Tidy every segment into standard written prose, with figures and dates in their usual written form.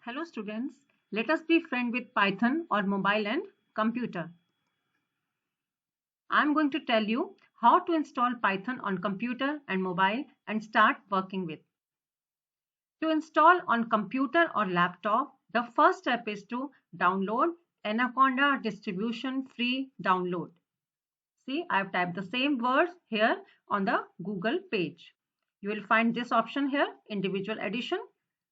Hello students, let us be friend with Python or mobile and computer. I am going to tell you how to install Python on computer and mobile and start working with. To install on computer or laptop, the first step is to download Anaconda distribution free download. See, I have typed the same words here on the Google page. You will find this option here, individual edition.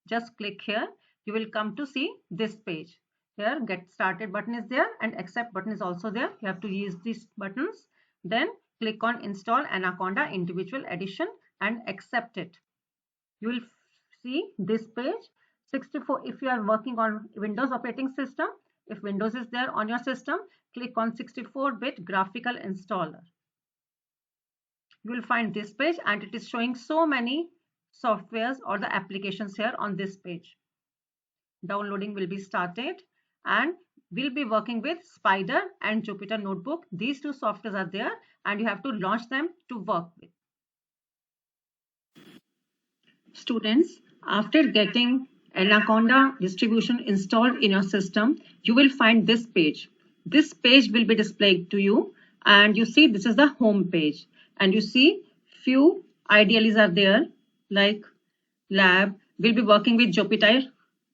Just click here. You will come to see this page. Here, get started button is there and accept button is also there. You have to use these buttons. Then click on install Anaconda individual edition and accept it. You will see this page. 64 if you are working on Windows operating system. If Windows is there on your system, click on 64-bit graphical installer. You will find this page and it is showing so many softwares or the applications here on this page. Downloading will be started and we'll be working with Spyder and Jupyter Notebook. These two softwares are there and you have to launch them to work with. Students, after getting Anaconda distribution installed in your system, you will find this page. This page will be displayed to you and you see this is the home page and you see few IDLEs are there like lab. We'll be working with Jupyter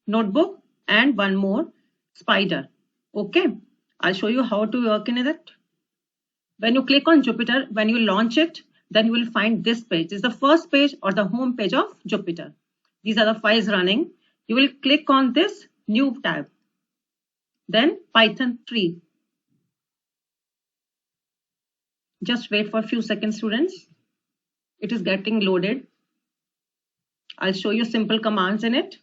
Notebook and one more Spyder. Okay, I'll show you how to work in it. When you click on Jupyter, when you launch it, then you will find this page. This is the first page or the home page of Jupyter. These are the files running. You will click on this new tab. Then Python 3. Just wait for a few seconds, students. It is getting loaded. I'll show you simple commands in it.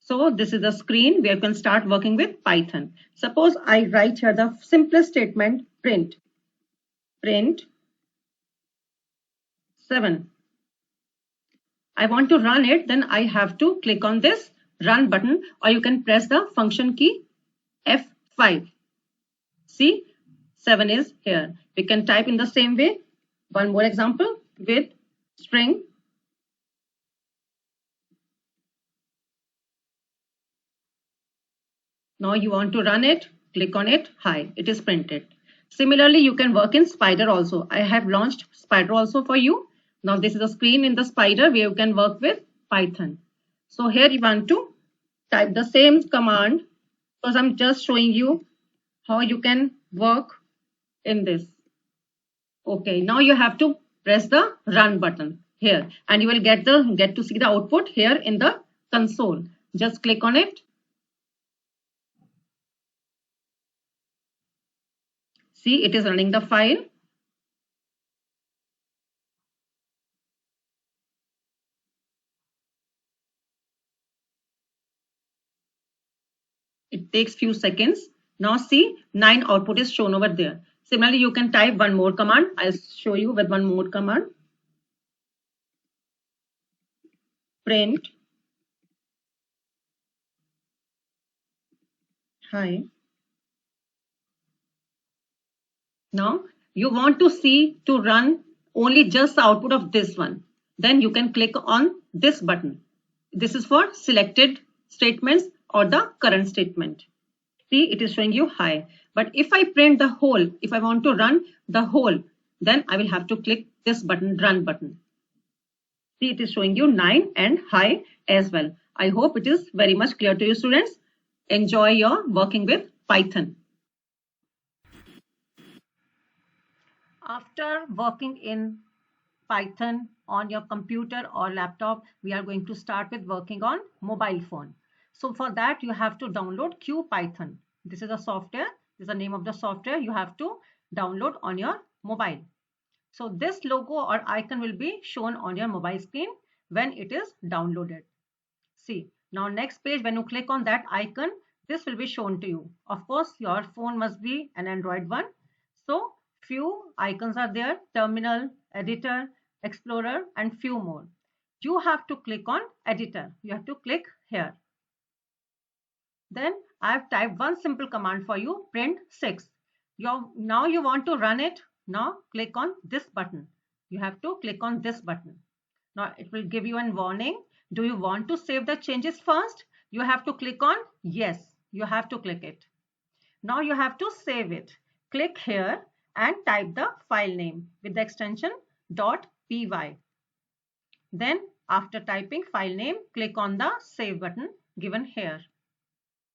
So this is the screen where you can start working with Python. Suppose I write here the simplest statement, print 7. I want to run it, then I have to click on this run button or you can press the function key F5. See, 7 is here. We can type in the same way. One more example with string. Now you want to run it, click on it, hi, it is printed. Similarly, you can work in Spyder also. I have launched Spyder also for you. Now this is a screen in the Spyder where you can work with Python. So here you want to type the same command because I'm just showing you how you can work in this. Okay, now you have to press the run button here and you will get to see the output here in the console. Just click on it. See, it is running the file. It takes few seconds. Now see, 9 output is shown over there. Similarly, you can type one more command. I'll show you with one more command. Print hi. Now you want to see to run only just the output of this one. Then you can click on this button. This is for selected statements or the current statement. See, it is showing you hi. But if I print the whole, if I want to run the whole, then I will have to click this button, run button. See, it is showing you 9 and hi as well. I hope it is very much clear to you, students. Enjoy your working with Python. After working in Python on your computer or laptop, we are going to start with working on mobile phone. So for that, you have to download QPython. This is a software. This is the name of the software you have to download on your mobile. So this logo or icon will be shown on your mobile screen when it is downloaded. See, now next page, when you click on that icon, this will be shown to you. Of course, your phone must be an Android one. So few icons are there, terminal, editor, explorer, and few more. You have to click on editor. You have to click here. Then I have typed one simple command for you, print 6. Now you want to run it. Now click on this button. You have to click on this button. Now it will give you a warning. Do you want to save the changes first? You have to click on yes. You have to click it. Now you have to save it. Click here and type the file name with the extension .py. Then after typing file name, click on the save button given here.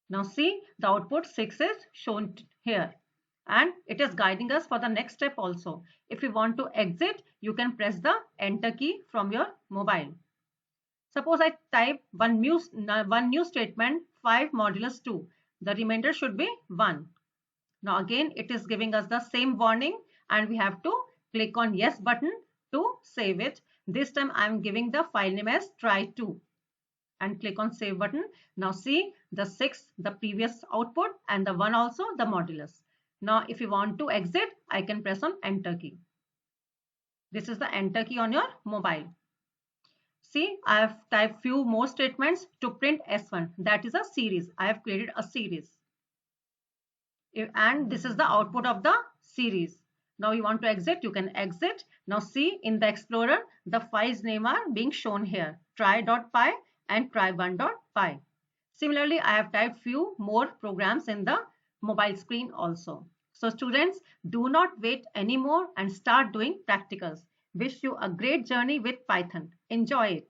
Now see, the output 6 is shown here and it is guiding us for the next step also. If you want to exit, you can press the enter key from your mobile. Suppose I type one new statement 5 modulus 2. The remainder should be 1. Now again it is giving us the same warning and we have to click on yes button to save it. This time I am giving the file name as try2 and click on save button. Now see the 6, the previous output, and the 1 also the modulus. Now if you want to exit, I can press on enter key. This is the enter key on your mobile. See, I have typed few more statements to print S1. That is a series. I have created a series. And this is the output of the series. Now you want to exit, you can exit. Now see, in the Explorer, the files name are being shown here. Try.py and try1.py. Similarly, I have typed few more programs in the mobile screen also. So students, do not wait anymore and start doing practicals. Wish you a great journey with Python. Enjoy it.